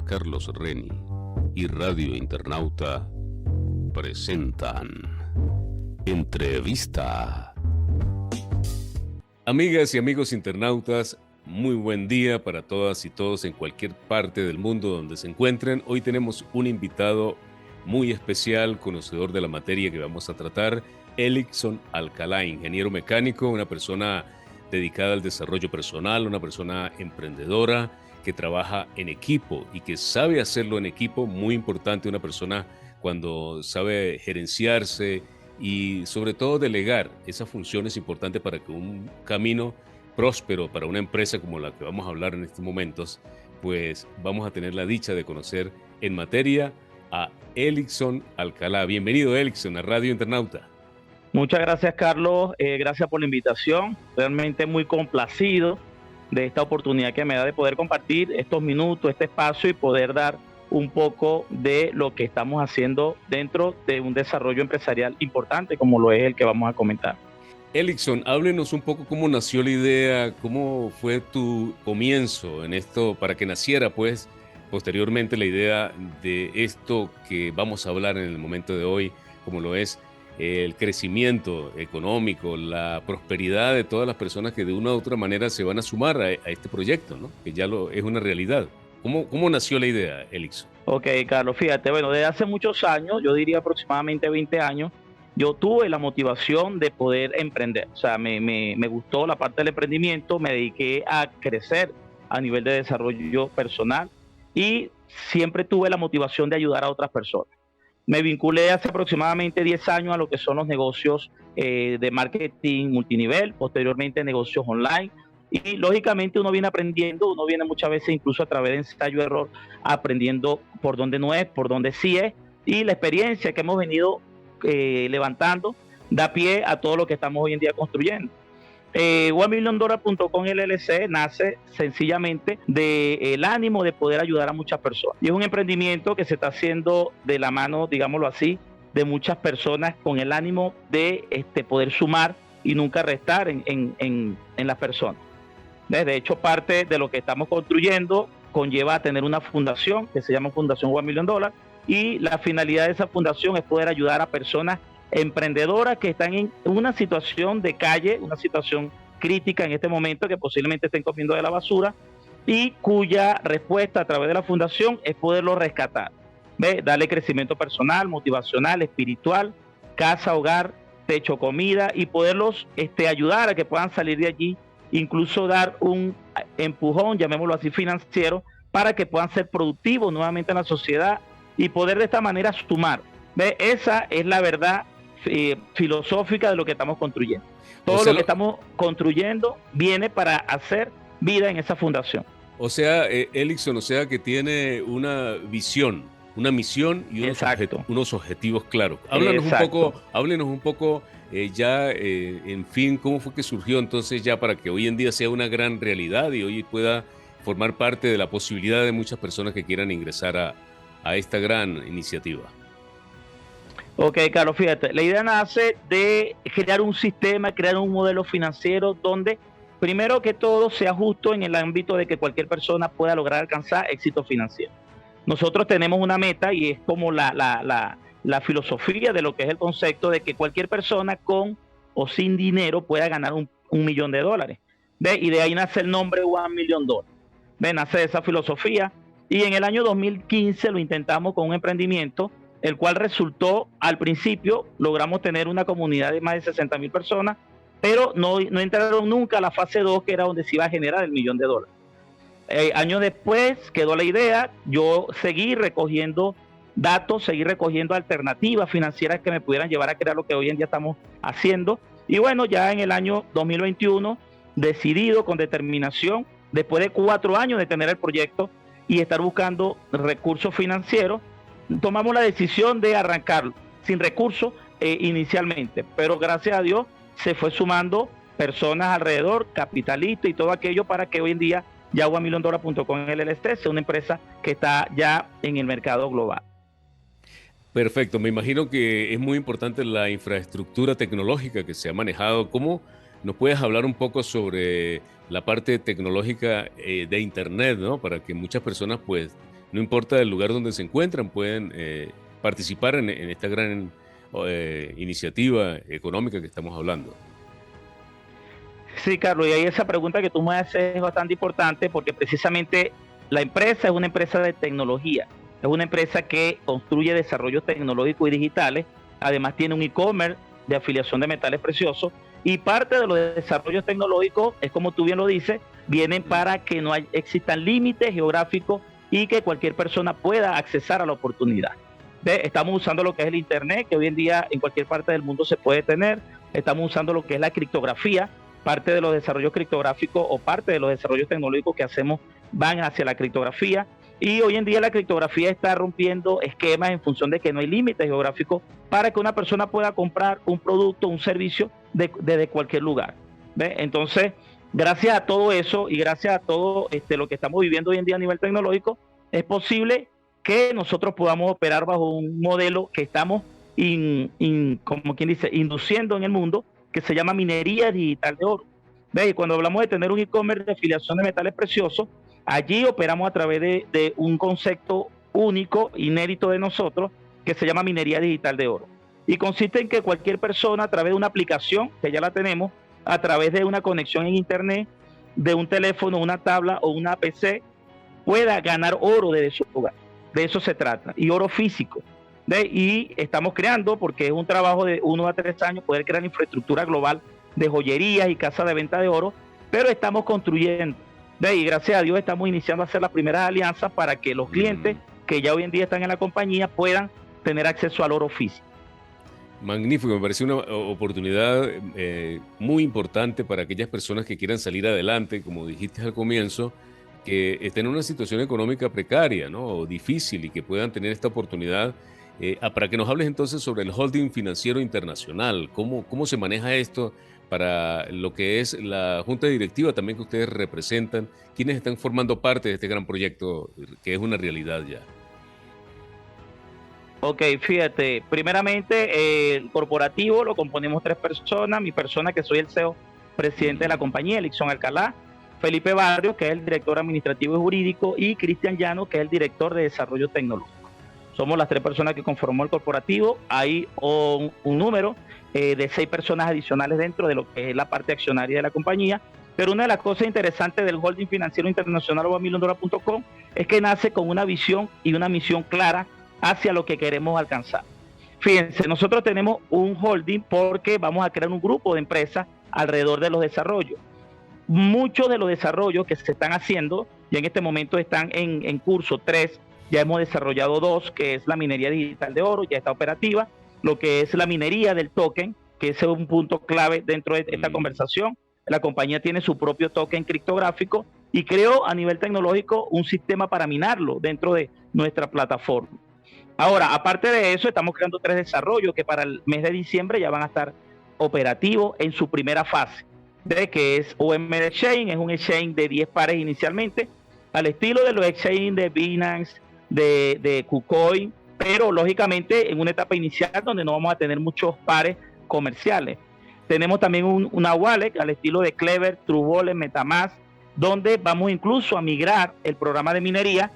Carlos Reni y Radio Internauta presentan Entrevista. Amigas y amigos internautas, muy buen día para todas y todos en cualquier parte del mundo donde se encuentren. Hoy tenemos un invitado muy especial, conocedor de la materia que vamos a tratar, Elixson Alcalá, ingeniero mecánico, una persona dedicada al desarrollo personal, una persona emprendedora que trabaja en equipo y que sabe hacerlo en equipo, muy importante una persona cuando sabe gerenciarse y sobre todo delegar. Esa función es importante para que un camino próspero para una empresa como la que vamos a hablar en estos momentos, pues vamos a tener la dicha de conocer en materia a Elixson Alcalá. Bienvenido, Elixson, a Radio Internauta. Muchas gracias, Carlos. Gracias por la invitación. Realmente muy complacido de esta oportunidad que me da de poder compartir estos minutos, este espacio y poder dar un poco de lo que estamos haciendo dentro de un desarrollo empresarial importante como lo es el que vamos a comentar. Elixson, háblenos un poco cómo nació la idea, cómo fue tu comienzo en esto para que naciera, pues, posteriormente la idea de esto que vamos a hablar en el momento de hoy, como lo es el crecimiento económico, la prosperidad de todas las personas que de una u otra manera se van a sumar a este proyecto, ¿no? Que ya es una realidad. ¿Cómo nació la idea, Elixson? Ok, Carlos, fíjate, bueno, desde hace muchos años, yo diría aproximadamente 20 años, yo tuve la motivación de poder emprender. O sea, me gustó la parte del emprendimiento, me dediqué a crecer a nivel de desarrollo personal y siempre tuve la motivación de ayudar a otras personas. Me vinculé hace aproximadamente 10 años a lo que son los negocios de marketing multinivel, posteriormente negocios online. Y lógicamente uno viene aprendiendo, uno viene muchas veces incluso a través de ensayo-error, aprendiendo por dónde no es, por dónde sí es. Y la experiencia que hemos venido levantando da pie a todo lo que estamos hoy en día construyendo. $1millionDollar.com LLC nace sencillamente del ánimo de poder ayudar a muchas personas. Y es un emprendimiento que se está haciendo de la mano, digámoslo así, de muchas personas con el ánimo de poder sumar y nunca restar en las personas. De hecho, parte de lo que estamos construyendo conlleva a tener una fundación que se llama Fundación $1 Million, y la finalidad de esa fundación es poder ayudar a personas emprendedoras que están en una situación de calle, una situación crítica en este momento, que posiblemente estén comiendo de la basura y cuya respuesta a través de la fundación es poderlo rescatar, darle crecimiento personal, motivacional, espiritual, casa, hogar, techo, comida, y poderlos ayudar a que puedan salir de allí, incluso dar un empujón, llamémoslo así, financiero, para que puedan ser productivos nuevamente en la sociedad y poder de esta manera sumar. Esa es la verdad filosófica de lo que estamos construyendo. Todo lo que estamos construyendo viene para hacer vida en esa fundación. O sea, Elixson, o sea que tiene una visión, una misión y unos objetivos claros. Háblenos un poco en fin, cómo fue que surgió entonces ya para que hoy en día sea una gran realidad y hoy pueda formar parte de la posibilidad de muchas personas que quieran ingresar a esta gran iniciativa. Ok, Carlos, fíjate, la idea nace de crear un sistema, crear un modelo financiero donde primero que todo sea justo en el ámbito de que cualquier persona pueda lograr alcanzar éxito financiero. Nosotros tenemos una meta y es como la filosofía de lo que es el concepto de que cualquier persona con o sin dinero pueda ganar $1 millón. Y de ahí nace el nombre $1 Million. Nace esa filosofía y en el año 2015 lo intentamos con un emprendimiento, el cual resultó, al principio, logramos tener una comunidad de más de 60,000 personas, pero no entraron nunca a la fase 2, que era donde se iba a generar el $1 millón. Años después quedó la idea, yo seguí recogiendo datos, seguí recogiendo alternativas financieras que me pudieran llevar a crear lo que hoy en día estamos haciendo. Y bueno, ya en el año 2021, decidido con determinación, después de 4 años de tener el proyecto y estar buscando recursos financieros, tomamos la decisión de arrancarlo sin recursos inicialmente, pero gracias a Dios se fue sumando personas alrededor, capitalistas y todo aquello para que hoy en día ya $1millionDollar.com LLC sea una empresa que está ya en el mercado global. Perfecto, me imagino que es muy importante la infraestructura tecnológica que se ha manejado. ¿Cómo nos puedes hablar un poco sobre la parte tecnológica de Internet, ¿no? Para que muchas personas pues no importa el lugar donde se encuentran, pueden participar en esta gran iniciativa económica que estamos hablando. Sí, Carlos, y ahí esa pregunta que tú me haces es bastante importante porque precisamente la empresa es una empresa de tecnología, es una empresa que construye desarrollos tecnológicos y digitales, además tiene un e-commerce de afiliación de metales preciosos y parte de los desarrollos tecnológicos, es como tú bien lo dices, vienen para que no existan límites geográficos y que cualquier persona pueda accesar a la oportunidad. Estamos usando lo que es el Internet, que hoy en día en cualquier parte del mundo se puede tener, estamos usando lo que es la criptografía, parte de los desarrollos criptográficos o parte de los desarrollos tecnológicos que hacemos van hacia la criptografía y hoy en día la criptografía está rompiendo esquemas en función de que no hay límites geográficos para que una persona pueda comprar un producto, un servicio desde cualquier lugar. ¿Ve? Entonces, gracias a todo eso y gracias a todo lo que estamos viviendo hoy en día a nivel tecnológico, es posible que nosotros podamos operar bajo un modelo que estamos, como quien dice, induciendo en el mundo, que se llama minería digital de oro. ¿Ve? Y cuando hablamos de tener un e-commerce de afiliación de metales preciosos, allí operamos a través de un concepto único, inédito de nosotros, que se llama minería digital de oro. Y consiste en que cualquier persona a través de una aplicación, que ya la tenemos, a través de una conexión en internet, de un teléfono, una tabla o una PC, pueda ganar oro desde su hogar. De eso se trata, y oro físico. Y estamos creando, porque es un trabajo de 1 a 3 años, poder crear infraestructura global de joyerías y casas de venta de oro, pero estamos construyendo. Y gracias a Dios estamos iniciando a hacer las primeras alianzas para que los clientes que ya hoy en día están en la compañía puedan tener acceso al oro físico. Magnífico, me parece una oportunidad muy importante para aquellas personas que quieran salir adelante, como dijiste al comienzo, que estén en una situación económica precaria, ¿no? O difícil y que puedan tener esta oportunidad. Para que nos hables entonces sobre el holding financiero internacional, cómo se maneja esto para lo que es la junta directiva también que ustedes representan, quienes están formando parte de este gran proyecto que es una realidad ya. Ok, fíjate, primeramente el corporativo lo componemos 3 personas, mi persona que soy el CEO, presidente de la compañía, Elixon Alcalá, Felipe Barrio, que es el director administrativo y jurídico, y Cristian Llano, que es el director de desarrollo tecnológico. Somos las 3 personas que conformó el corporativo. Hay un número de 6 personas adicionales dentro de lo que es la parte accionaria de la compañía. Pero una de las cosas interesantes del Holding Financiero Internacional o $1,000,000.com es que nace con una visión y una misión clara hacia lo que queremos alcanzar. Fíjense, nosotros tenemos un holding porque vamos a crear un grupo de empresas alrededor de los desarrollos. Muchos de los desarrollos que se están haciendo, y en este momento están en curso 3, ya hemos desarrollado 2, que es la minería digital de oro, ya está operativa, lo que es la minería del token, que ese es un punto clave dentro de esta conversación. La compañía tiene su propio token criptográfico y creó a nivel tecnológico un sistema para minarlo dentro de nuestra plataforma. Ahora, aparte de eso, estamos creando 3 desarrollos que para el mes de diciembre ya van a estar operativos en su primera fase, que es OMD Exchange, es un exchange de 10 pares inicialmente, al estilo de los exchanges de Binance, de KuCoin, pero lógicamente en una etapa inicial donde no vamos a tener muchos pares comerciales. Tenemos también una wallet al estilo de Clever, True Wallet, MetaMask, donde vamos incluso a migrar el programa de minería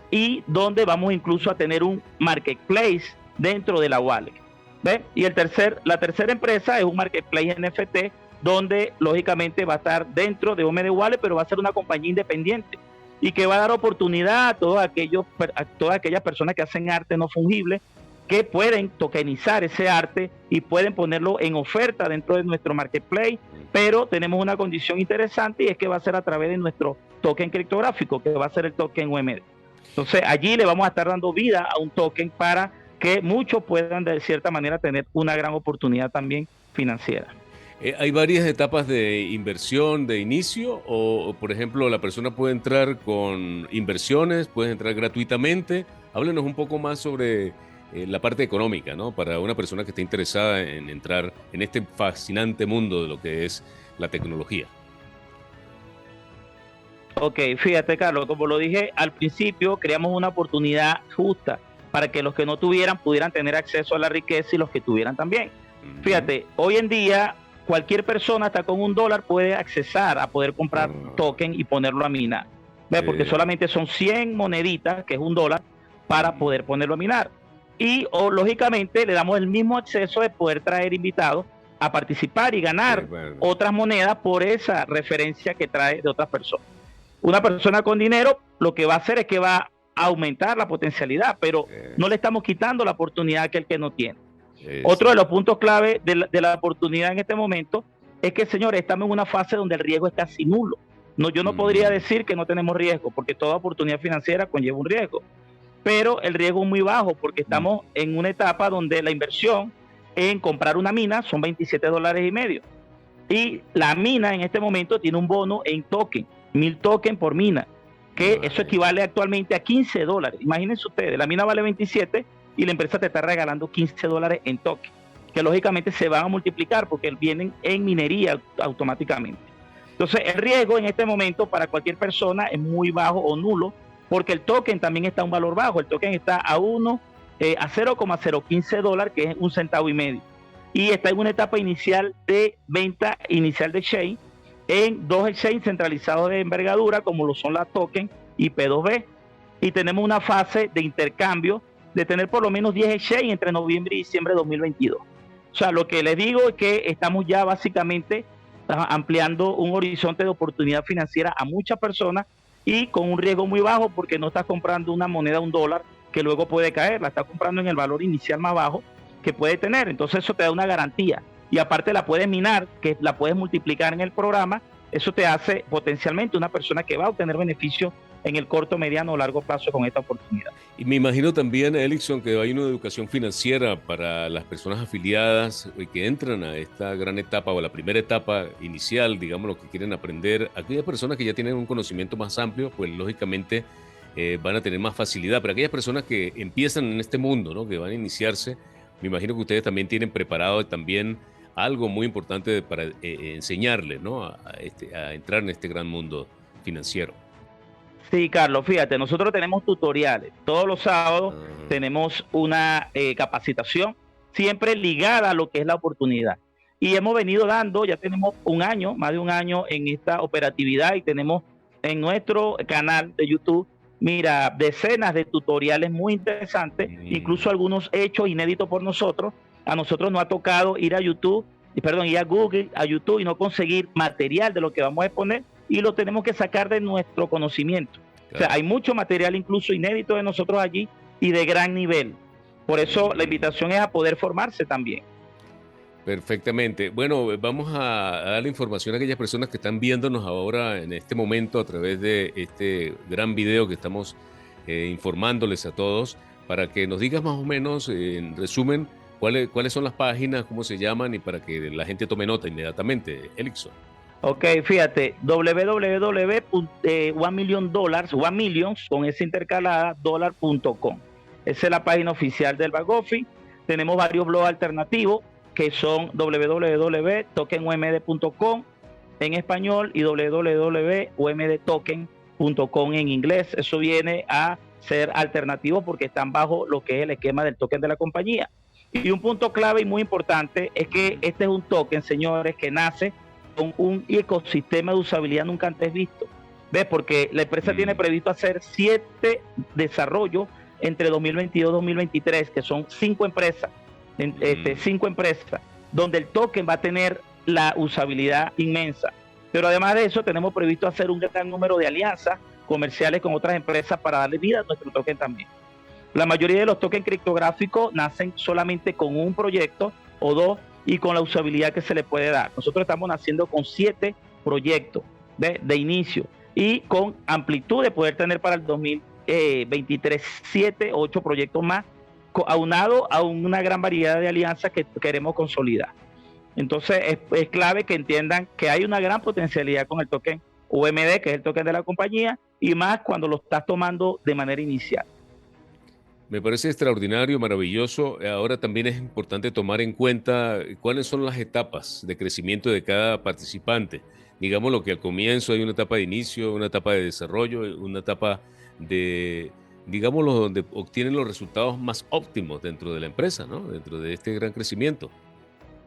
y donde vamos incluso a tener un marketplace dentro de la wallet. ¿Ve? Y la tercera empresa es un marketplace NFT donde lógicamente va a estar dentro de OMD Wallet, pero va a ser una compañía independiente y que va a dar oportunidad a todas aquellas personas que hacen arte no fungible, que pueden tokenizar ese arte y pueden ponerlo en oferta dentro de nuestro marketplace, pero tenemos una condición interesante y es que va a ser a través de nuestro token criptográfico, que va a ser el token OMD. Entonces allí le vamos a estar dando vida a un token para que muchos puedan de cierta manera tener una gran oportunidad también financiera. ¿Hay varias etapas de inversión de inicio o, por ejemplo, la persona puede entrar con inversiones, puede entrar gratuitamente? Háblenos un poco más sobre la parte económica, ¿no? Para una persona que esté interesada en entrar en este fascinante mundo de lo que es la tecnología. Ok, fíjate, Carlos, como lo dije al principio, creamos una oportunidad justa para que los que no tuvieran pudieran tener acceso a la riqueza y los que tuvieran también. Fíjate, hoy en día cualquier persona hasta con $1 puede accesar a poder comprar token y ponerlo a minar. ¿Ves? Porque solamente son 100 moneditas, que es $1, para poder ponerlo a minar. Y lógicamente le damos el mismo acceso de poder traer invitados a participar y ganar otras monedas por esa referencia que trae de otras personas. Una persona con dinero lo que va a hacer es que va a aumentar la potencialidad, pero no le estamos quitando la oportunidad que el que no tiene. Otro de los puntos clave de la oportunidad en este momento es que, señores, estamos en una fase donde el riesgo es casi nulo. No, yo no podría decir que no tenemos riesgo, porque toda oportunidad financiera conlleva un riesgo, pero el riesgo es muy bajo porque estamos en una etapa donde la inversión en comprar una mina son $27.50, y la mina en este momento tiene un bono en token, 1,000 tokens por mina, que eso equivale actualmente a $15. Imagínense ustedes, la mina vale 27 y la empresa te está regalando $15 en token, que lógicamente se van a multiplicar porque vienen en minería automáticamente. Entonces el riesgo en este momento para cualquier persona es muy bajo o nulo, porque el token también está a un valor bajo. El token está a $0,015, que es 1,5 centavos, y está en una etapa inicial de venta inicial de exchange en 2 exchanges centralizados de envergadura, como lo son la token y P2B, y tenemos una fase de intercambio de tener por lo menos 10 exchanges entre noviembre y diciembre de 2022. O sea, lo que les digo es que estamos ya básicamente ampliando un horizonte de oportunidad financiera a muchas personas, y con un riesgo muy bajo, porque no estás comprando una moneda a $1 que luego puede caer, la estás comprando en el valor inicial más bajo que puede tener. Entonces eso te da una garantía, y aparte la puedes minar, que la puedes multiplicar en el programa. Eso te hace potencialmente una persona que va a obtener beneficios en el corto, mediano o largo plazo con esta oportunidad. Y me imagino también, Elickson, que hay una educación financiera para las personas afiliadas que entran a esta gran etapa, o a la primera etapa inicial, digamos, lo que quieren aprender. Aquellas personas que ya tienen un conocimiento más amplio, pues lógicamente van a tener más facilidad. Pero aquellas personas que empiezan en este mundo, ¿no?, que van a iniciarse, me imagino que ustedes también tienen preparado también algo muy importante para enseñarles, ¿no?, a entrar en este gran mundo financiero. Sí, Carlos, fíjate, nosotros tenemos tutoriales. Todos los sábados tenemos una capacitación siempre ligada a lo que es la oportunidad. Y hemos venido dando, ya tenemos un año, más de un año en esta operatividad, y tenemos en nuestro canal de YouTube, mira, decenas de tutoriales muy interesantes, incluso algunos hechos inéditos por nosotros. A nosotros nos ha tocado ir a YouTube, ir a Google, a YouTube, y no conseguir material de lo que vamos a exponer, y lo tenemos que sacar de nuestro conocimiento. Claro. O sea, hay mucho material incluso inédito de nosotros allí y de gran nivel. Por eso la invitación es a poder formarse también. Perfectamente. Bueno, vamos a darle información a aquellas personas que están viéndonos ahora en este momento a través de este gran video que estamos informándoles a todos, para que nos digas más o menos, en resumen, cuáles son las páginas, cómo se llaman, y para que la gente tome nota inmediatamente, Elickson. Ok, fíjate, $1,000,000, 1 millions, con esa intercalada, $.com. Esa es la página oficial del Bagofi. Tenemos varios blogs alternativos, que son www.tokenumd.com en español y www.umdtoken.com en inglés. Eso viene a ser alternativo porque están bajo lo que es el esquema del token de la compañía. Y un punto clave y muy importante es que este es un token, señores, que nace con un ecosistema de usabilidad nunca antes visto. ¿Ves? Porque la empresa tiene previsto hacer 7 desarrollos entre 2022 y 2023, que son 5 empresas, 5 empresas, donde el token va a tener la usabilidad inmensa. Pero además de eso, tenemos previsto hacer un gran número de alianzas comerciales con otras empresas para darle vida a nuestro token también. La mayoría de los tokens criptográficos nacen solamente con un proyecto o 2, y con la usabilidad que se le puede dar. Nosotros estamos naciendo con 7 proyectos de inicio, y con amplitud de poder tener para el 2023 7, 8 proyectos más, aunado a una gran variedad de alianzas que queremos consolidar. Entonces es clave que entiendan que hay una gran potencialidad con el token UMD, que es el token de la compañía, y más cuando lo estás tomando de manera inicial. Me parece extraordinario, maravilloso. Ahora también es importante tomar en cuenta cuáles son las etapas de crecimiento de cada participante. Digamos lo que al comienzo hay una etapa de inicio, una etapa de desarrollo, una etapa de, digámoslo, donde obtienen los resultados más óptimos dentro de la empresa, ¿no?, dentro de este gran crecimiento.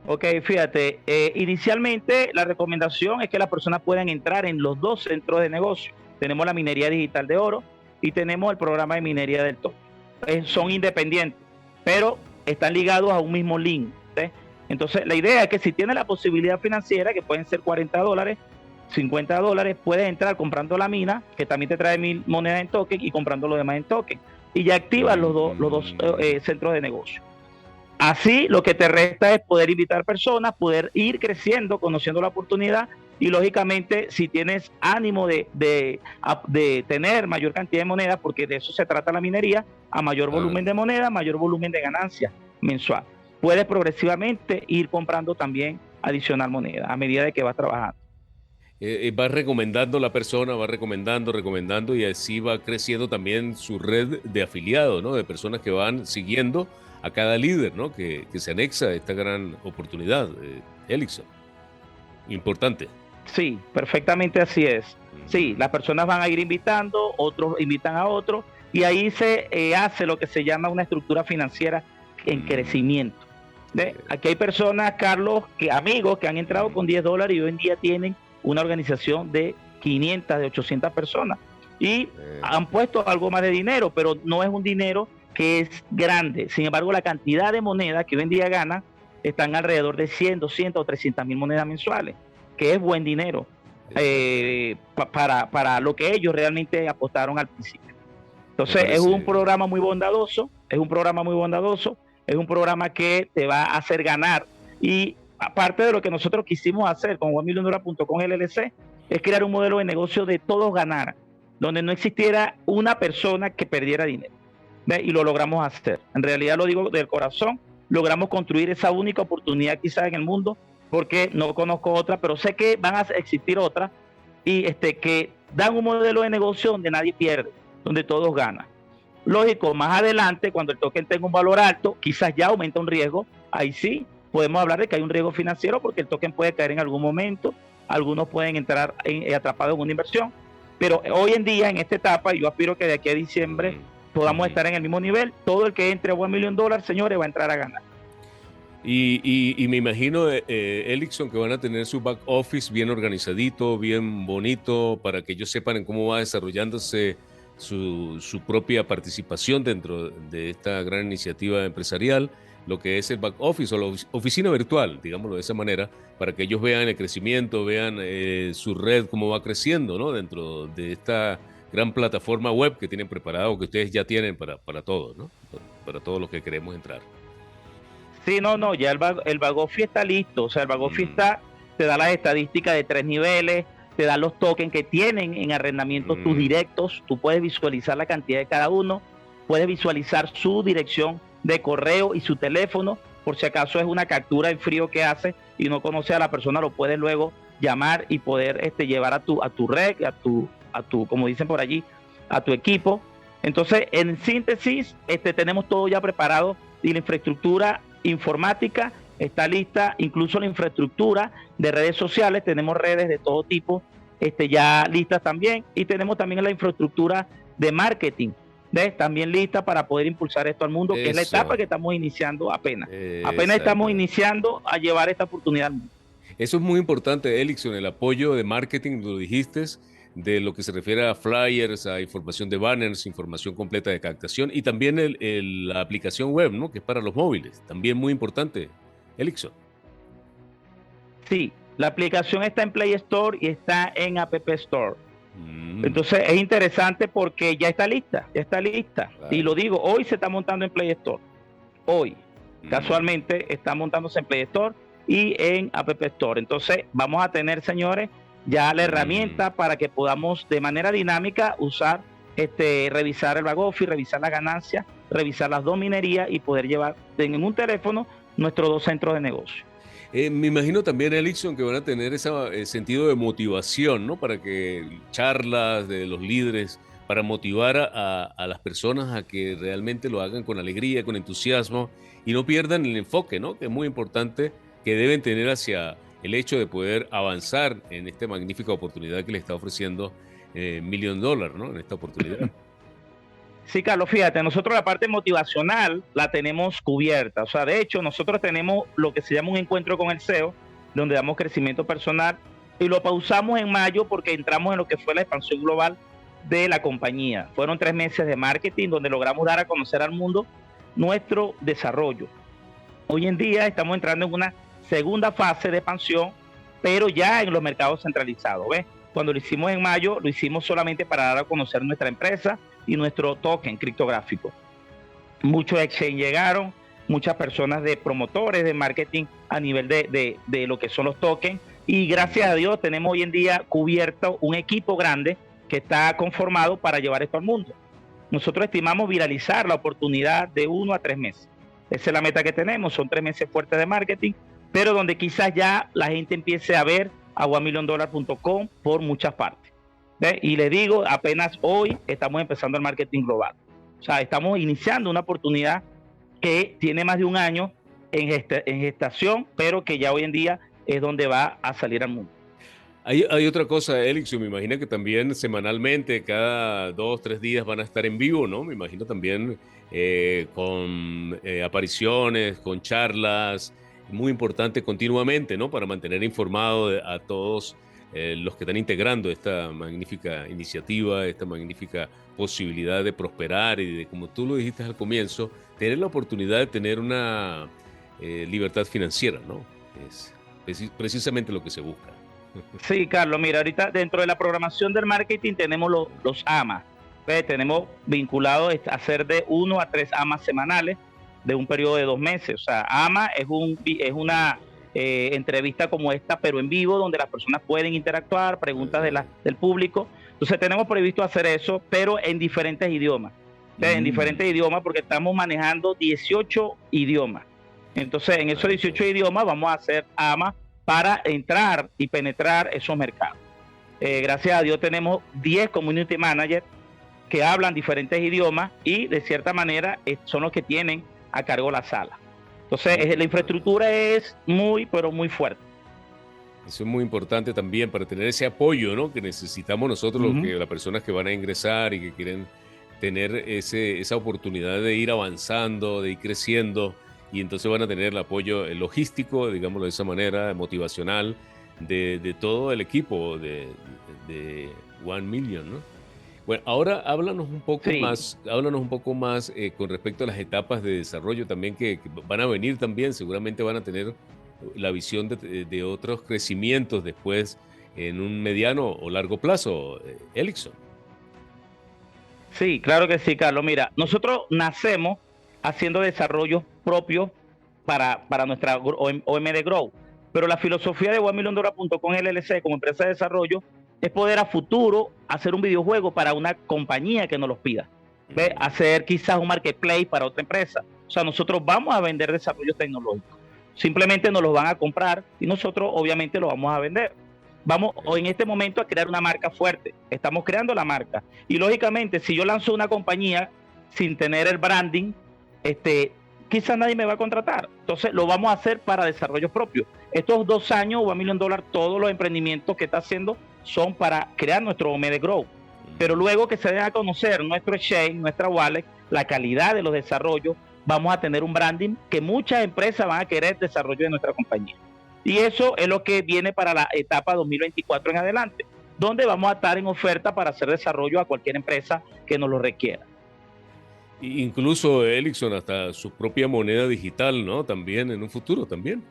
Ok, fíjate, inicialmente la recomendación es que las personas puedan entrar en los 2 centros de negocio. tenemos la minería digital de oro y tenemos el programa de minería del token. Son independientes, pero están ligados a un mismo link, ¿sí? Entonces, la idea es que si tienes la posibilidad financiera, que pueden ser $40, $50, puedes entrar comprando la mina, que también te trae 1000 monedas en token, y comprando lo demás en token. Y ya activas los dos centros de negocio. Así, lo que te resta es poder invitar personas, poder ir creciendo, conociendo la oportunidad, y lógicamente, si tienes ánimo de tener mayor cantidad de monedas, porque de eso se trata la minería, a mayor volumen de moneda, mayor volumen de ganancia mensual. Puedes progresivamente ir comprando también adicional moneda a medida de que vas trabajando. Va recomendando la persona, va recomendando, y así va creciendo también su red de afiliados, ¿no? De personas que van siguiendo a cada líder, ¿no? Que se anexa a esta gran oportunidad, Elixson. Importante. Sí, perfectamente así es. Sí, las personas van a ir invitando, otros invitan a otros, y ahí se hace lo que se llama una estructura financiera en crecimiento. Aquí hay personas, Carlos, amigos que han entrado con $10 y hoy en día tienen una organización de 500, de 800 personas, y han puesto algo más de dinero, pero no es un dinero que es grande. Sin embargo, la cantidad de monedas que hoy en día ganan están alrededor de 100, 200 o 300,000 monedas mensuales, que es buen dinero para lo que ellos realmente apostaron al principio. Entonces, es un programa muy bondadoso, es un programa que te va a hacer ganar. Y aparte de lo que nosotros quisimos hacer con $1,000,000.com LLC, es crear un modelo de negocio de todos ganar, donde no existiera una persona que perdiera dinero. Y lo logramos hacer. En realidad lo digo del corazón, logramos construir esa única oportunidad quizás en el mundo, porque no conozco otra, pero sé que van a existir otras, y que dan un modelo de negocio donde nadie pierde, donde todos ganan. Lógico, más adelante, cuando el token tenga un valor alto, quizás ya aumenta un riesgo, ahí sí podemos hablar de que hay un riesgo financiero, porque el token puede caer en algún momento, algunos pueden entrar atrapados en una inversión, pero hoy en día, en esta etapa, yo aspiro que de aquí a diciembre podamos estar en el mismo nivel. Todo el que entre a $1,000,000, señores, va a entrar a ganar. Y me imagino, Elixson, que van a tener su back office bien organizadito, bien bonito, para que ellos sepan en cómo va desarrollándose su propia participación dentro de esta gran iniciativa empresarial, lo que es el back office o la oficina virtual, digámoslo de esa manera, para que ellos vean el crecimiento, vean su red, cómo va creciendo, ¿no? Dentro de esta gran plataforma web que tienen preparado, que ustedes ya tienen para todos, ¿no? Para todos los que queremos entrar. Sí, no, ya el back office está listo. O sea, el back office te da las estadísticas de 3 niveles, te da los tokens que tienen en arrendamiento tus directos. Tú puedes visualizar la cantidad de cada uno, puedes visualizar su dirección de correo y su teléfono, por si acaso es una captura en frío que hace y no conoce a la persona, lo puedes luego llamar y poder llevar a tu red, a tu, como dicen por allí, a tu equipo. Entonces, en síntesis, tenemos todo ya preparado, y la infraestructura informática está lista, incluso la infraestructura de redes sociales, tenemos redes de todo tipo ya listas también, y tenemos también la infraestructura de marketing, también lista para poder impulsar esto al mundo, que es la etapa que estamos iniciando apenas estamos iniciando a llevar esta oportunidad al mundo. Eso es muy importante, Elixson, el apoyo de marketing, lo dijiste, de lo que se refiere a flyers, a información de banners, información completa de captación, y también la aplicación web, ¿no? Que es para los móviles, también muy importante, Elixson. Sí, la aplicación está en Play Store y está en App Store. Entonces es interesante porque ya está lista. Claro. Y lo digo, hoy se está montando en Play Store. Hoy, casualmente, está montándose en Play Store y en App Store. Entonces vamos a tener, señores, ya la herramienta para que podamos de manera dinámica usar, revisar el back office, revisar las ganancias, revisar las dos minerías y poder llevar en un teléfono nuestros 2 centros de negocio. Me imagino también, Elixson, que van a tener ese sentido de motivación, ¿no? Para que charlas de los líderes, para motivar a las personas a que realmente lo hagan con alegría, con entusiasmo, y no pierdan el enfoque, ¿no? Que es muy importante, que deben tener hacia el hecho de poder avanzar en esta magnífica oportunidad que le está ofreciendo $1,000,000, ¿no? En esta oportunidad. Sí, Carlos, fíjate, nosotros la parte motivacional la tenemos cubierta. O sea, de hecho, nosotros tenemos lo que se llama un encuentro con el CEO, donde damos crecimiento personal, y lo pausamos en mayo porque entramos en lo que fue la expansión global de la compañía. Fueron 3 meses de marketing donde logramos dar a conocer al mundo nuestro desarrollo. Hoy en día estamos entrando en una segunda fase de expansión, pero ya en los mercados centralizados. ¿Ves? Cuando lo hicimos en mayo, lo hicimos solamente para dar a conocer nuestra empresa y nuestro token criptográfico. Muchos exchange llegaron, muchas personas de promotores de marketing a nivel de lo que son los tokens, y gracias a Dios tenemos hoy en día cubierto un equipo grande que está conformado para llevar esto al mundo. Nosotros estimamos viralizar la oportunidad de 1 a 3 meses. Esa es la meta que tenemos, son 3 meses fuertes de marketing, pero donde quizás ya la gente empiece a ver a $1milliondollar.com por muchas partes. ¿Ves? Y les digo, apenas hoy estamos empezando el marketing global. O sea, estamos iniciando una oportunidad que tiene más de un año en gestación, pero que ya hoy en día es donde va a salir al mundo. Hay otra cosa, Elixio, me imagino que también semanalmente, cada 2, 3 días van a estar en vivo, ¿no? Me imagino también con apariciones, con charlas, muy importante continuamente, ¿no? Para mantener informado a todos los que están integrando esta magnífica iniciativa, esta magnífica posibilidad de prosperar y de, como tú lo dijiste al comienzo, tener la oportunidad de tener una libertad financiera, ¿no? Es precisamente lo que se busca. Sí, Carlos, mira, ahorita dentro de la programación del marketing tenemos los AMA. ¿Ves? Tenemos vinculado a hacer de 1 a 3 AMAs semanales de un periodo de 2 meses. O sea, AMA es una entrevista como esta, pero en vivo, donde las personas pueden interactuar, preguntas del público. Entonces tenemos previsto hacer eso, pero en diferentes idiomas. En diferentes idiomas, porque estamos manejando 18 idiomas. Entonces, en esos 18 idiomas vamos a hacer AMA para entrar y penetrar esos mercados. Gracias a Dios tenemos 10 community managers que hablan diferentes idiomas y de cierta manera son los que tienen a cargo la sala. Entonces la infraestructura es muy, pero muy fuerte. Eso es muy importante también para tener ese apoyo, ¿no? Que necesitamos nosotros, las personas que van a ingresar y que quieren tener esa oportunidad de ir avanzando, de ir creciendo, y entonces van a tener el apoyo logístico, digámoslo de esa manera, motivacional, de todo el equipo de 1 Million, ¿no? Bueno, ahora háblanos un poco más con respecto a las etapas de desarrollo también que van a venir también, seguramente van a tener la visión de otros crecimientos después en un mediano o largo plazo, Elixon. Sí, claro que sí, Carlos. Mira, nosotros nacemos haciendo desarrollos propios para nuestra OMD Grow, pero la filosofía de $1milliondollar.com LLC como empresa de desarrollo es poder a futuro hacer un videojuego para una compañía que nos los pida. ¿Ves? Hacer quizás un marketplace para otra empresa. O sea, nosotros vamos a vender desarrollos tecnológicos. Simplemente nos los van a comprar y nosotros obviamente los vamos a vender. Vamos en este momento a crear una marca fuerte. Estamos creando la marca. Y lógicamente, si yo lanzo una compañía sin tener el branding, quizás nadie me va a contratar. Entonces lo vamos a hacer para desarrollos propios. Estos 2 años, $1 Million, todos los emprendimientos que está haciendo son para crear nuestro OMD Grow. Pero luego que se deja conocer nuestro exchange, nuestra wallet, la calidad de los desarrollos, vamos a tener un branding que muchas empresas van a querer desarrollo de nuestra compañía. Y eso es lo que viene para la etapa 2024 en adelante, donde vamos a estar en oferta para hacer desarrollo a cualquier empresa que nos lo requiera. Incluso Elixon hasta su propia moneda digital, ¿no? También en un futuro también.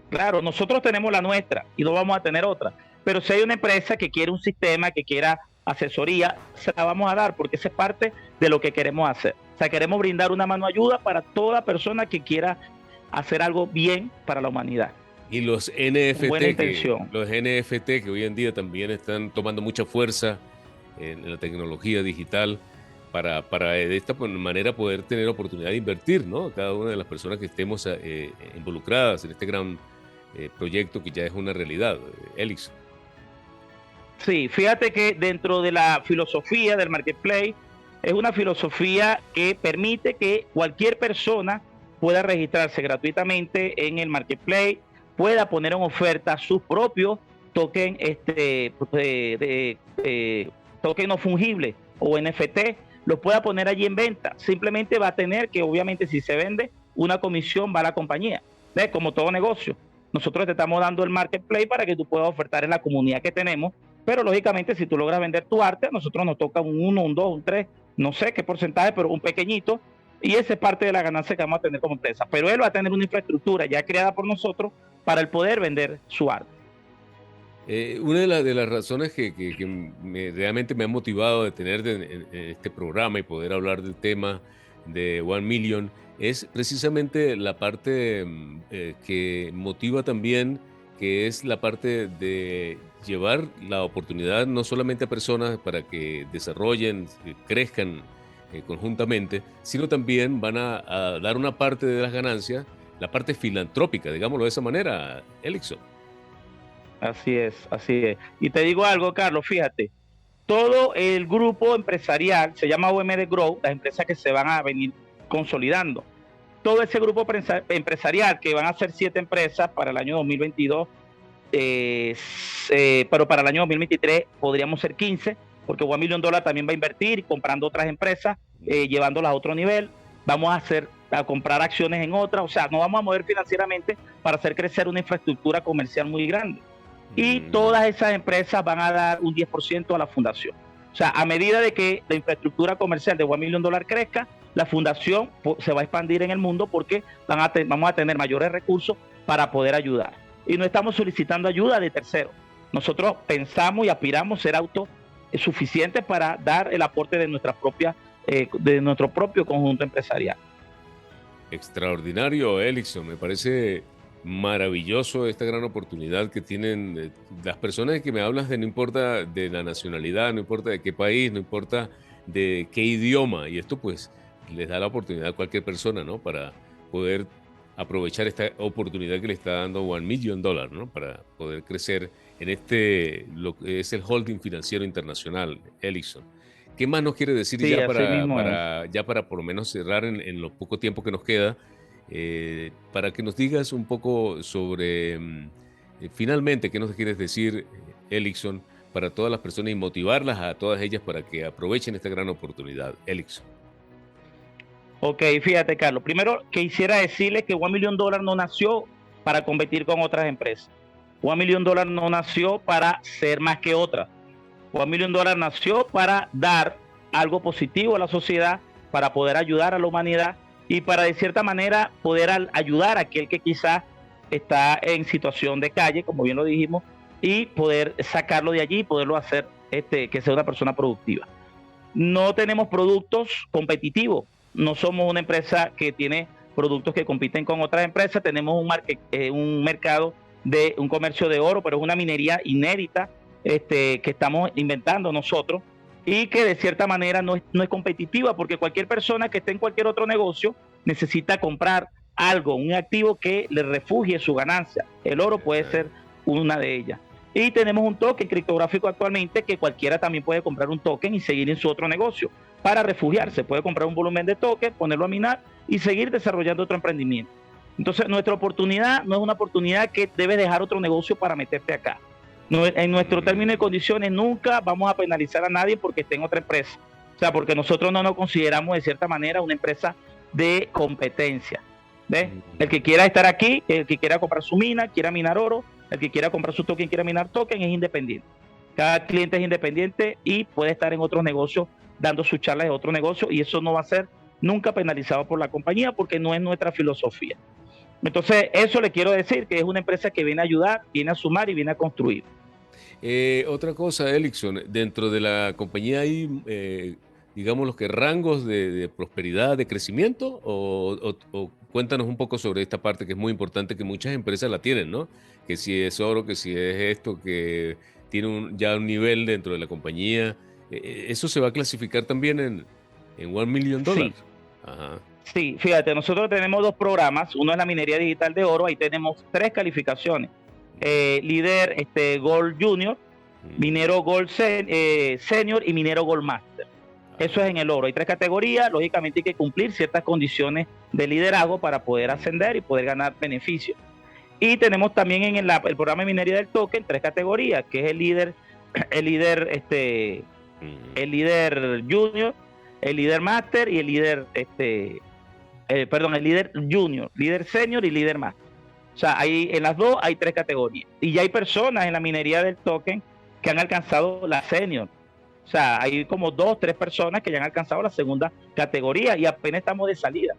Claro, nosotros tenemos la nuestra y no vamos a tener otra. Pero si hay una empresa que quiere un sistema, que quiera asesoría, se la vamos a dar porque esa es parte de lo que queremos hacer. O sea, queremos brindar una mano de ayuda para toda persona que quiera hacer algo bien para la humanidad. Y los NFT, buena intención. Los NFT que hoy en día también están tomando mucha fuerza en la tecnología digital para de esta manera poder tener oportunidad de invertir, ¿no? Cada una de las personas que estemos involucradas en este gran proyecto que ya es una realidad, Elixon. Sí, fíjate que dentro de la filosofía del marketplace es una filosofía que permite que cualquier persona pueda registrarse gratuitamente en el marketplace, pueda poner en oferta sus propios tokens token no fungible o NFT, los pueda poner allí en venta. Simplemente va a tener que, obviamente, si se vende, una comisión va a la compañía. ¿Ves? Como todo negocio. nosotros te estamos dando el marketplace para que tú puedas ofertar en la comunidad que tenemos, pero lógicamente si tú logras vender tu arte, a nosotros nos toca un 1, un 2, un 3, no sé qué porcentaje, pero un pequeñito, y esa es parte de la ganancia que vamos a tener como empresa. Pero él va a tener una infraestructura ya creada por nosotros para el poder vender su arte. Una de las razones que realmente me ha motivado de tener en este programa y poder hablar del tema de One Million es precisamente la parte que motiva también, que es la parte de llevar la oportunidad no solamente a personas para que desarrollen, crezcan conjuntamente, sino también van a dar una parte de las ganancias, la parte filantrópica, digámoslo de esa manera, Elixon. Así es, así es. Y te digo algo, Carlos, fíjate, todo el grupo empresarial se llama OMD Grow, las empresas que se van a venir consolidando. Todo ese grupo empresarial, que van a ser 7 empresas para el año 2022, pero para el año 2023 podríamos ser 15, porque $1 Million también va a invertir comprando otras empresas, llevándolas a otro nivel. Vamos a comprar acciones en otras, o sea, nos vamos a mover financieramente para hacer crecer una infraestructura comercial muy grande. Y todas esas empresas van a dar un 10% a la fundación. O sea, a medida de que la infraestructura comercial de $1 Million crezca, la fundación se va a expandir en el mundo porque vamos a tener mayores recursos para poder ayudar. Y no estamos solicitando ayuda de terceros. Nosotros pensamos y aspiramos ser autosuficientes para dar el aporte de de nuestro propio conjunto empresarial. Extraordinario, Elixon. Me parece maravilloso esta gran oportunidad que tienen las personas que me hablas de, no importa de la nacionalidad, no importa de qué país, no importa de qué idioma, y esto pues les da la oportunidad a cualquier persona, ¿no? Para poder aprovechar esta oportunidad que le está dando $1 Million, ¿no? Para poder crecer en lo que es el holding financiero internacional, Elixon. ¿Qué más nos quiere decir Sí, ya así mismo es. ya para por lo menos cerrar en lo poco tiempo que nos queda? Para que nos digas un poco sobre, finalmente, qué nos quieres decir, Elixon, para todas las personas y motivarlas a todas ellas para que aprovechen esta gran oportunidad, Elixon. Ok, fíjate, Carlos. Primero, quisiera decirles que $1 Million no nació para competir con otras empresas. $1 Million no nació para ser más que otras. $1 Million nació para dar algo positivo a la sociedad, para poder ayudar a la humanidad y para, de cierta manera, poder ayudar a aquel que quizás está en situación de calle, como bien lo dijimos, y poder sacarlo de allí y poderlo hacer que sea una persona productiva. No tenemos productos competitivos, no somos una empresa que tiene productos que compiten con otras empresas, tenemos un mercado de un comercio de oro, pero es una minería inédita que estamos inventando nosotros y que de cierta manera no es competitiva, porque cualquier persona que esté en cualquier otro negocio necesita comprar algo, un activo que le refugie su ganancia. El oro puede ser una de ellas. Y tenemos un token criptográfico actualmente que cualquiera también puede comprar un token y seguir en su otro negocio para refugiarse. Puede comprar un volumen de token, ponerlo a minar y seguir desarrollando otro emprendimiento. Entonces, nuestra oportunidad no es una oportunidad que debes dejar otro negocio para meterte acá. En nuestro término y condiciones nunca vamos a penalizar a nadie porque esté en otra empresa. O sea, porque nosotros no nos consideramos de cierta manera una empresa de competencia. ¿Ves? El que quiera estar aquí, el que quiera comprar su mina, quiera minar oro, el que quiera comprar su token, quiera minar token, es independiente. Cada cliente es independiente y puede estar en otros negocios dando sus charlas de otro negocio y eso no va a ser nunca penalizado por la compañía porque no es nuestra filosofía. Entonces, eso le quiero decir, que es una empresa que viene a ayudar, viene a sumar y viene a construir. Otra cosa, Elixon, dentro de la compañía hay, digamos, los que rangos de prosperidad, de crecimiento, o cuéntanos un poco sobre esta parte que es muy importante, que muchas empresas la tienen, ¿no? Que si es oro, que si es esto, que tiene ya un nivel dentro de la compañía. ¿Eso se va a clasificar también en $1 Million? Sí. Ajá. Sí, fíjate, nosotros tenemos 2 programas, uno es la minería digital de oro, ahí tenemos 3 calificaciones, líder Gold Junior, minero Gold Senior y minero Gold Master. Eso es en el oro, hay 3 categorías, lógicamente hay que cumplir ciertas condiciones de liderazgo para poder ascender y poder ganar beneficios. Y tenemos también en el programa de minería del token 3 categorías, que es el líder Junior, el líder Master y el líder el líder junior, líder senior y líder master. O sea, en las dos hay 3 categorías. Y ya hay personas en la minería del token que han alcanzado la senior. O sea, hay como 2, 3 personas que ya han alcanzado la segunda categoría y apenas estamos de salida.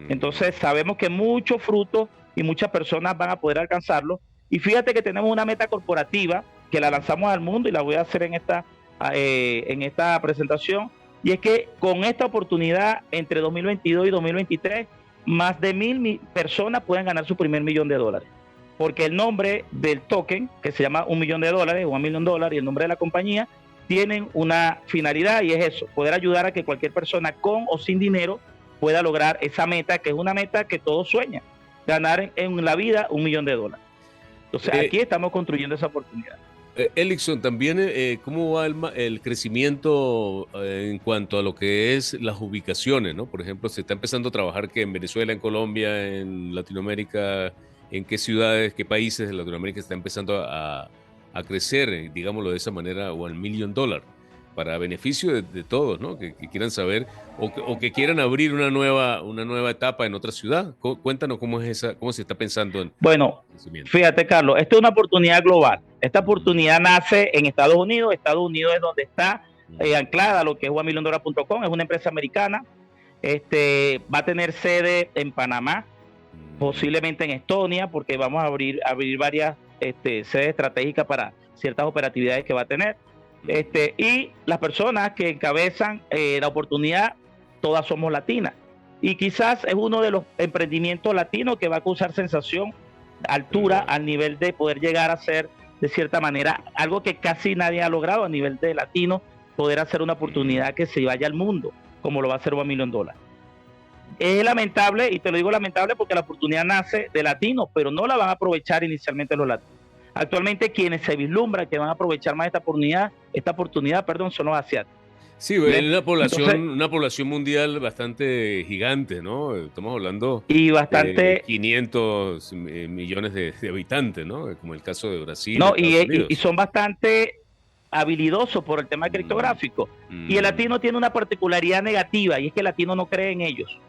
Entonces sabemos que muchos frutos y muchas personas van a poder alcanzarlo. Y fíjate que tenemos una meta corporativa que la lanzamos al mundo y la voy a hacer en esta presentación. Y es que con esta oportunidad, entre 2022 y 2023, más de 1.000 personas pueden ganar su primer $1.000.000. Porque el nombre del token, que se llama $1.000.000 o $1.000.000, y el nombre de la compañía, tienen una finalidad y es eso, poder ayudar a que cualquier persona con o sin dinero pueda lograr esa meta, que es una meta que todos sueñan, ganar en la vida $1.000.000. Entonces aquí estamos construyendo esa oportunidad. Elickson, también cómo va el crecimiento en cuanto a lo que es las ubicaciones, ¿no? Por ejemplo, se está empezando a trabajar que en Venezuela, en Colombia, en Latinoamérica, ¿en qué ciudades, qué países de Latinoamérica está empezando a crecer, digámoslo de esa manera, o al $1.000.000, para beneficio de todos, ¿no? Que quieran saber o que quieran abrir una nueva etapa en otra ciudad? Cuéntanos cómo se está pensando en Bueno, fíjate, Carlos, esta es una oportunidad global. Esta oportunidad nace en Estados Unidos. Estados Unidos es donde está anclada lo que es $1.000.000.com. Es una empresa americana. Va a tener sede en Panamá, posiblemente en Estonia, porque vamos a abrir varias sedes estratégicas para ciertas operatividades que va a tener. Y las personas que encabezan la oportunidad, todas somos latinas. Y quizás es uno de los emprendimientos latinos que va a causar sensación, altura, al nivel de poder llegar a ser, de cierta manera, algo que casi nadie ha logrado a nivel de latino, poder hacer una oportunidad que se vaya al mundo, como lo va a hacer $1.000.000. Es lamentable, y te lo digo lamentable porque la oportunidad nace de latinos, pero no la van a aprovechar inicialmente los latinos. Actualmente quienes se vislumbran que van a aprovechar más esta oportunidad, son los asiáticos. Sí, es una población mundial bastante gigante, ¿no? Estamos hablando de 500 millones de habitantes, ¿no? Como el caso de Brasil. No, y son bastante habilidosos por el tema criptográfico. Y el latino tiene una particularidad negativa, y es que el latino no cree en ellos.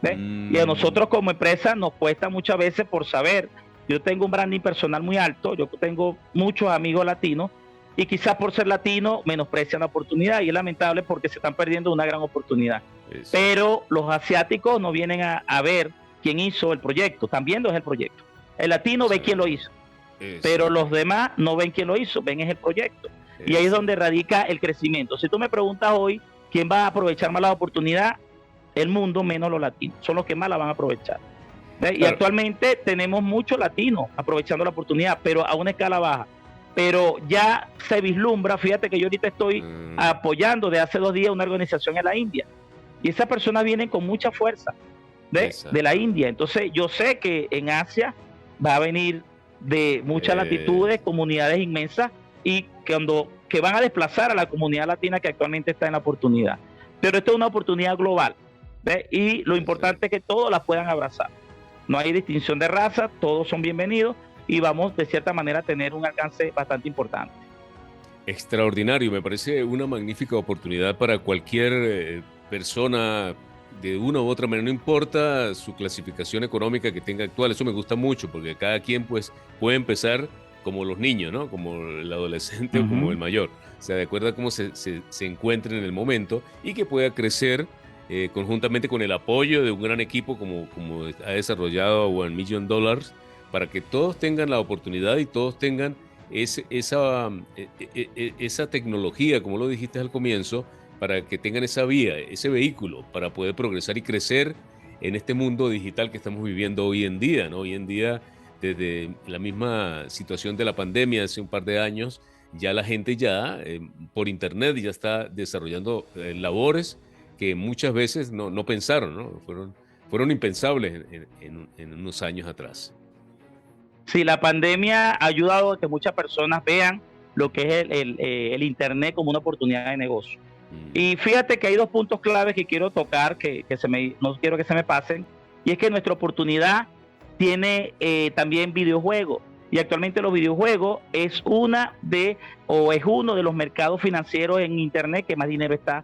Y a nosotros como empresa nos cuesta muchas veces por saber. Yo tengo un branding personal muy alto, yo tengo muchos amigos latinos, y quizás por ser latino menosprecian la oportunidad, y es lamentable porque se están perdiendo una gran oportunidad. Eso. Pero los asiáticos no vienen a ver quién hizo el proyecto, están viendo es el proyecto. El latino ve quién lo hizo, pero los demás no ven quién lo hizo, ven es el proyecto. Y ahí es donde radica el crecimiento. Si tú me preguntas hoy quién va a aprovechar más la oportunidad, el mundo menos los latinos, son los que más la van a aprovechar. Claro. Y actualmente tenemos muchos latinos aprovechando la oportunidad, pero a una escala baja. Pero ya se vislumbra, fíjate que yo ahorita estoy apoyando de hace 2 días una organización en la India, y esas personas vienen con mucha fuerza de la India. Entonces yo sé que en Asia va a venir de muchas latitudes, comunidades inmensas, y que van a desplazar a la comunidad latina que actualmente está en la oportunidad. Pero esto es una oportunidad global, y lo importante es que todos la puedan abrazar. No hay distinción de raza, todos son bienvenidos, y vamos de cierta manera a tener un alcance bastante importante. Extraordinario, me parece una magnífica oportunidad para cualquier persona de una u otra manera, no importa su clasificación económica que tenga actual. Eso me gusta mucho porque cada quien pues puede empezar como los niños, ¿no? Como el adolescente o como el mayor, o sea, de acuerdo a cómo se encuentre en el momento, y que pueda crecer conjuntamente con el apoyo de un gran equipo como ha desarrollado $1.000.000, para que todos tengan la oportunidad y todos tengan esa tecnología, como lo dijiste al comienzo, para que tengan esa vía, ese vehículo para poder progresar y crecer en este mundo digital que estamos viviendo hoy en día, ¿no? Hoy en día, desde la misma situación de la pandemia hace un par de años, ya la gente por internet ya está desarrollando labores que muchas veces no pensaron, ¿no? Fueron impensables en unos años atrás. Sí, la pandemia ha ayudado a que muchas personas vean lo que es el Internet como una oportunidad de negocio. Y fíjate que hay 2 puntos claves que quiero tocar, que no quiero que se me pasen, y es que nuestra oportunidad tiene también videojuegos, y actualmente los videojuegos es uno de los mercados financieros en Internet que más dinero está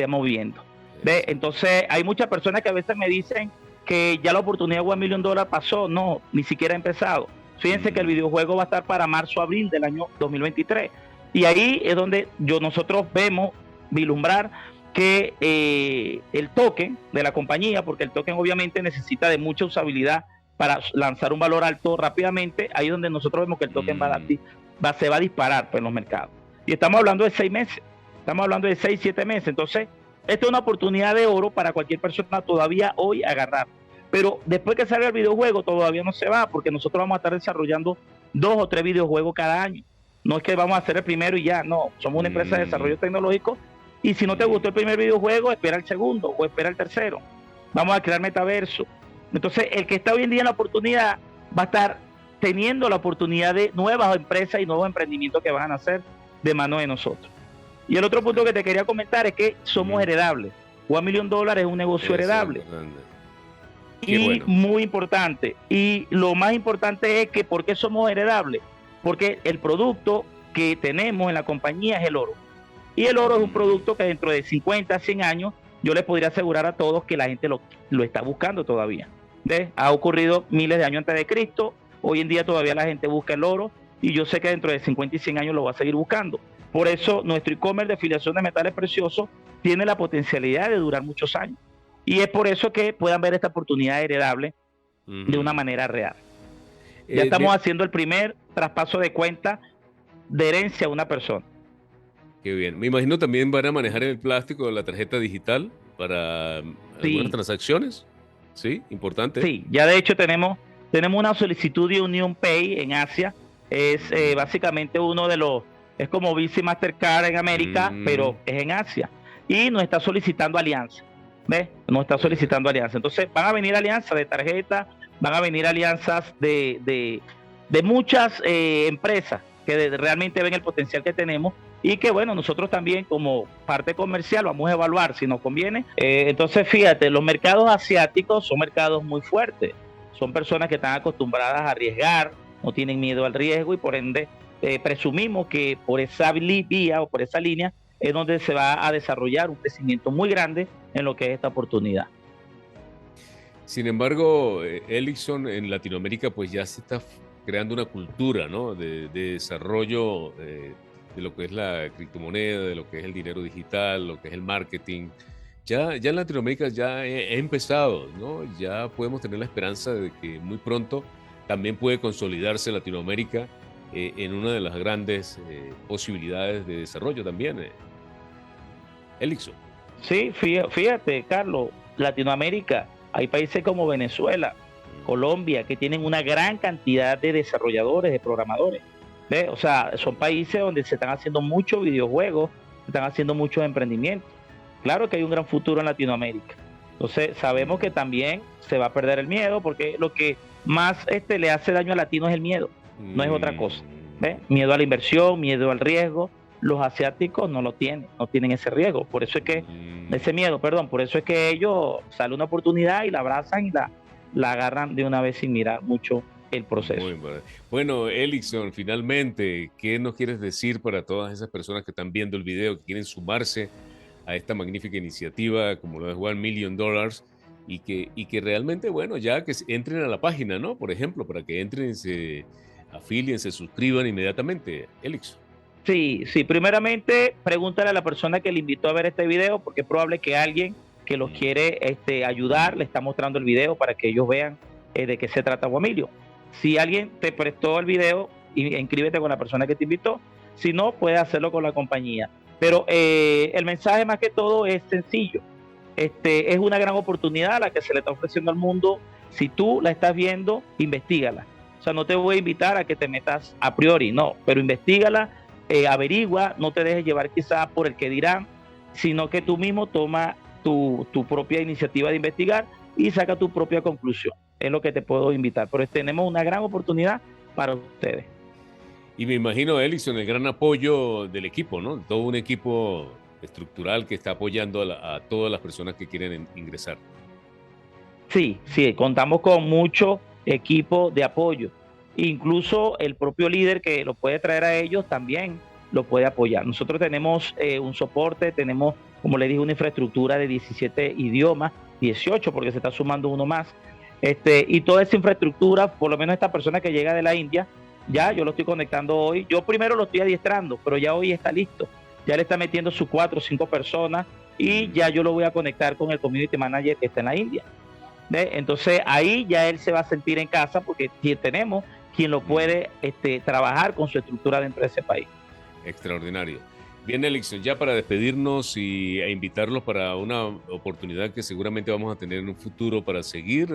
moviendo. Entonces hay muchas personas que a veces me dicen que ya la oportunidad de $1 Million pasó, no, ni siquiera ha empezado. Fíjense que el videojuego va a estar para marzo-abril del año 2023. Y ahí es donde nosotros vemos, vislumbrar que el token de la compañía, porque el token obviamente necesita de mucha usabilidad para lanzar un valor alto rápidamente, ahí es donde nosotros vemos que el token se va a disparar pues, en los mercados. Y estamos hablando de 6 meses, estamos hablando de 6, 7 meses. Entonces, esta es una oportunidad de oro para cualquier persona todavía hoy agarrar. Pero después que salga el videojuego todavía no se va, porque nosotros vamos a estar desarrollando 2 o 3 videojuegos cada año. No es que vamos a hacer el primero y ya, no. Somos una empresa de desarrollo tecnológico y si no te gustó el primer videojuego, espera el segundo o espera el tercero. Vamos a crear metaverso. Entonces, el que está hoy en día en la oportunidad va a estar teniendo la oportunidad de nuevas empresas y nuevos emprendimientos que van a nacer de mano de nosotros. Y el otro punto que te quería comentar es que somos heredables. $1 Million es un negocio heredable. Y bueno, muy importante. Y lo más importante es que ¿por qué somos heredables? Porque el producto que tenemos en la compañía es el oro. Y el oro es un producto que dentro de 50, 100 años, yo les podría asegurar a todos que la gente lo está buscando todavía. ¿Ves? Ha ocurrido miles de años antes de Cristo. Hoy en día todavía la gente busca el oro. Y yo sé que dentro de 50 y 100 años lo va a seguir buscando. Por eso nuestro e-commerce de afiliación de metales preciosos tiene la potencialidad de durar muchos años. Y es por eso que puedan ver esta oportunidad heredable de una manera real. Ya estamos haciendo el primer traspaso de cuenta de herencia a una persona. Qué bien. Me imagino también van a manejar el plástico de la tarjeta digital para algunas transacciones. Sí, importante. Sí, ya de hecho tenemos una solicitud de Union Pay en Asia. Es básicamente uno de los, es como Visa y Mastercard en América, pero es en Asia. Y nos está solicitando alianza. ¿Ves? Nos está solicitando alianza. Entonces van a venir alianzas de tarjeta, van a venir alianzas de muchas empresas que realmente ven el potencial que tenemos y que bueno, nosotros también como parte comercial vamos a evaluar si nos conviene. Entonces fíjate, los mercados asiáticos son mercados muy fuertes, son personas que están acostumbradas a arriesgar, no tienen miedo al riesgo y por ende presumimos que por esa vía o por esa línea es donde se va a desarrollar un crecimiento muy grande en lo que es esta oportunidad. Sin embargo, Elixson en Latinoamérica pues ya se está creando una cultura, ¿no? de desarrollo de lo que es la criptomoneda, de lo que es el dinero digital, lo que es el marketing. Ya en Latinoamérica ya ha empezado, ¿no? Ya podemos tener la esperanza de que muy pronto también puede consolidarse Latinoamérica en una de las grandes posibilidades de desarrollo también. Elixson. Sí, fíjate, Carlos, Latinoamérica, hay países como Venezuela, Colombia, que tienen una gran cantidad de desarrolladores, de programadores. ¿Ves? O sea, son países donde se están haciendo muchos videojuegos, se están haciendo muchos emprendimientos. Claro que hay un gran futuro en Latinoamérica. Entonces, sabemos que también se va a perder el miedo, porque lo que más le hace daño al latino es el miedo, no es otra cosa. ¿Ves? Miedo a la inversión, miedo al riesgo. Los asiáticos no lo tienen, no tienen ese riesgo, por eso es que, ese miedo, perdón, por eso es que ellos sale una oportunidad y la abrazan y la agarran de una vez sin mirar mucho el proceso. Muy bueno. Bueno, Elixson, finalmente, ¿qué nos quieres decir para todas esas personas que están viendo el video, que quieren sumarse a esta magnífica iniciativa como lo de $1 Million y que realmente, bueno, ya que entren a la página, ¿no? Por ejemplo, para que entren, se afilien, se suscriban inmediatamente, Elixson. Sí, primeramente pregúntale a la persona que le invitó a ver este video, porque es probable que alguien que los quiere ayudar le está mostrando el video para que ellos vean de qué se trata Guamilio. Si alguien te prestó el video, inscríbete con la persona que te invitó. Si no, puedes hacerlo con la compañía. Pero el mensaje más que todo es sencillo. Es una gran oportunidad la que se le está ofreciendo al mundo. Si tú la estás viendo, investígala. O sea, no te voy a invitar a que te metas a priori, no, pero investígala. Averigua, no te dejes llevar quizás por el que dirán, sino que tú mismo toma tu propia iniciativa de investigar y saca tu propia conclusión. Es lo que te puedo invitar. Pero tenemos una gran oportunidad para ustedes. Y me imagino, Elixson, el gran apoyo del equipo, ¿no? Todo un equipo estructural que está apoyando a todas las personas que quieren ingresar. Sí, contamos con mucho equipo de apoyo. Incluso el propio líder que lo puede traer a ellos también lo puede apoyar. Nosotros tenemos un soporte, tenemos, como le dije, una infraestructura de 17 idiomas, 18 porque se está sumando uno más. Y toda esa infraestructura, por lo menos esta persona que llega de la India, ya yo lo estoy conectando hoy. Yo primero lo estoy adiestrando, pero ya hoy está listo. Ya le está metiendo sus 4 o 5 personas y ya yo lo voy a conectar con el community manager que está en la India. Entonces ahí ya él se va a sentir en casa porque tenemos quien lo puede trabajar con su estructura dentro de ese país. Extraordinario. Bien, Elixson, ya para despedirnos y a invitarlos para una oportunidad que seguramente vamos a tener en un futuro para seguir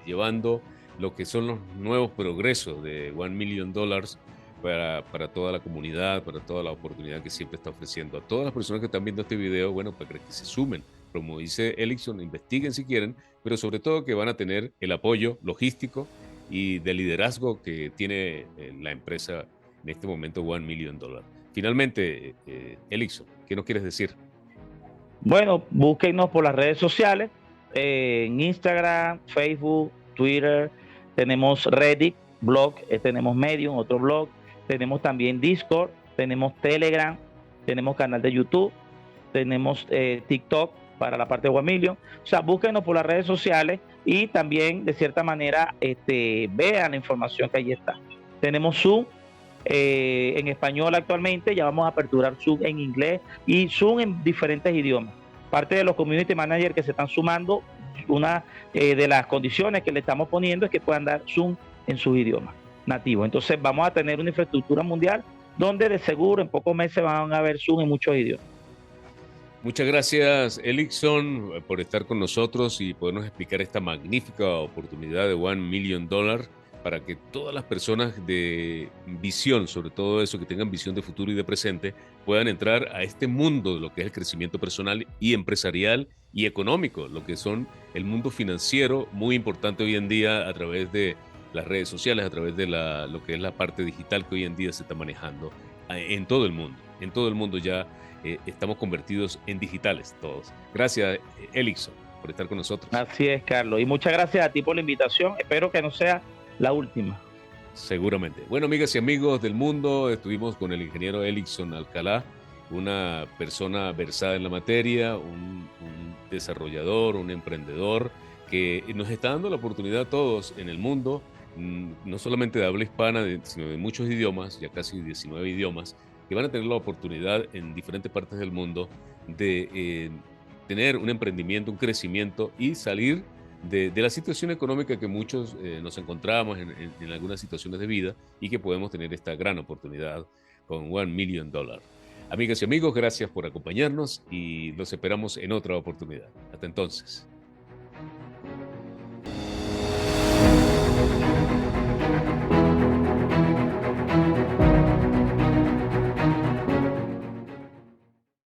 llevando lo que son los nuevos progresos de $1 Million para toda la comunidad, para toda la oportunidad que siempre está ofreciendo. A todas las personas que están viendo este video, bueno, para que se sumen. Como dice Elixson, investiguen si quieren, pero sobre todo que van a tener el apoyo logístico y de liderazgo que tiene la empresa en este momento $1 Million. Finalmente, Elixson, ¿qué nos quieres decir? Bueno, búsquenos por las redes sociales, en Instagram, Facebook, Twitter, tenemos Reddit, blog, tenemos Medium, otro blog, tenemos también Discord, tenemos Telegram, tenemos canal de YouTube, tenemos TikTok para la parte de $1 Million. O sea, búsquenos por las redes sociales y también, de cierta manera, vean la información que ahí está. Tenemos Zoom en español actualmente, ya vamos a aperturar Zoom en inglés y Zoom en diferentes idiomas. Parte de los community managers que se están sumando, una de las condiciones que le estamos poniendo es que puedan dar Zoom en sus idiomas nativos. Entonces vamos a tener una infraestructura mundial donde de seguro en pocos meses van a haber Zoom en muchos idiomas. Muchas gracias, Elixson, por estar con nosotros y podernos explicar esta magnífica oportunidad de $1 Million para que todas las personas de visión, sobre todo eso, que tengan visión de futuro y de presente, puedan entrar a este mundo de lo que es el crecimiento personal y empresarial y económico, lo que son el mundo financiero, muy importante hoy en día a través de las redes sociales, a través de lo que es la parte digital que hoy en día se está manejando en todo el mundo. En todo el mundo ya estamos convertidos en digitales todos. Gracias, Elixson, por estar con nosotros. Así es, Carlos. Y muchas gracias a ti por la invitación. Espero que no sea la última. Seguramente. Bueno, amigas y amigos del mundo, estuvimos con el ingeniero Elixson Alcalá, una persona versada en la materia, un desarrollador, un emprendedor que nos está dando la oportunidad a todos en el mundo, no solamente de habla hispana, sino de muchos idiomas, ya casi 19 idiomas, que van a tener la oportunidad en diferentes partes del mundo de tener un emprendimiento, un crecimiento y salir de la situación económica que muchos nos encontramos en algunas situaciones de vida y que podemos tener esta gran oportunidad con $1 Million. Amigas y amigos, gracias por acompañarnos y los esperamos en otra oportunidad. Hasta entonces.